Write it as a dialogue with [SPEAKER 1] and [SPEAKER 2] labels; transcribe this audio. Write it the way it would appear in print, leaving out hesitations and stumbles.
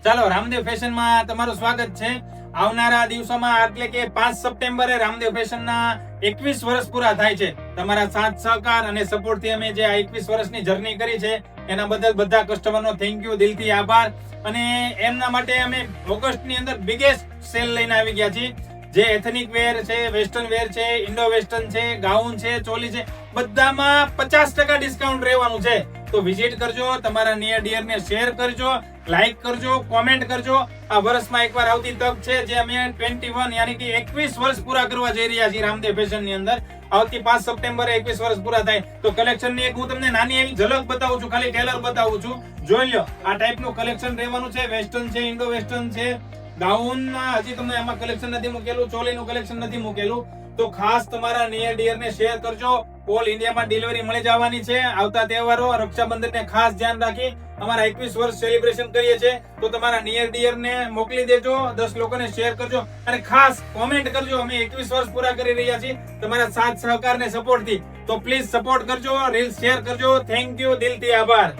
[SPEAKER 1] ચાલો રામદેવ ફેશનમાં તમારું સ્વાગત છે. આવનારા દિવસોમાં એટલે કે 5 સપ્ટેમ્બરે રામદેવ ફેશનના 21 વર્ષ પૂરા થાય છે. તમારા સાથ સહકાર અને સપોર્ટથી અમે જે આ 21 વર્ષની જર્ની કરી છે એના બદલ બધા કસ્ટમરનો થેન્ક યુ, દિલથી આભાર. અને એમના માટે અમે ઓગસ્ટની અંદર બિગેસ્ટ સેલ લઈને આવી ગયા છીએ. જે એથનિક વેર છે, વેસ્ટર્ન વેર છે, ઇન્ડો વેસ્ટર્ન છે, ગાઉન છે, ચોલી છે, બધામાં 50% ડિસ્કાઉન્ટ રહેવાનું છે. તો વિઝિટ કરજો, તમારા નિયર ડિયર ને શેર કરજો, લાઈક કરજો, કોમેન્ટ કરજો. આ વર્ષમાં એકવાર આવતી તક છે જે અમે 21 યાની કે 21 વર્ષ પૂરા કરવા જઈ રહ્યા છીએ રામદેવ ફેશન ની અંદર. આવતી 5 સપ્ટેમ્બરે 21 વર્ષ પૂરા થાય તો કલેક્શન ની એક હું તમને નાની એવી ઝલક બતાવું છું, ખાલી ટેલર બતાવું છું, જોઈ લો. આ ટાઈપનું કલેક્શન રહેવાનું છે. વેસ્ટર્ન છે, ઇન્ડો વેસ્ટર્ન છે, ગાઉન હજી તમને આમાં કલેક્શન નથી મૂકેલું, ચોલીનું કલેક્શન નથી મૂકેલું. તો ખાસ તમારા નિયર ડિયર ને શેર કરજો. ઓલ ઇન્ડિયામાં ડિલિવરી મળી જવાની છે. આવતા તહેવારો રક્ષાબંધનને ખાસ ધ્યાન રાખી અમારા 21 વર્ષ સેલિબ્રેશન કરીએ છીએ. તો તમારા નિયર ડિયર ને મોકલી દેજો, 10 લોકોને શેર કરજો અને ખાસ કોમેન્ટ કરજો. અમે 21 વર્ષ પૂરા કરી રહ્યા છીએ તમારા સાથ સહકાર ને સપોર્ટ થી. તો પ્લીઝ સપોર્ટ કરજો, રીલ શેર કરજો. થેન્ક યુ, દિલથી આભાર.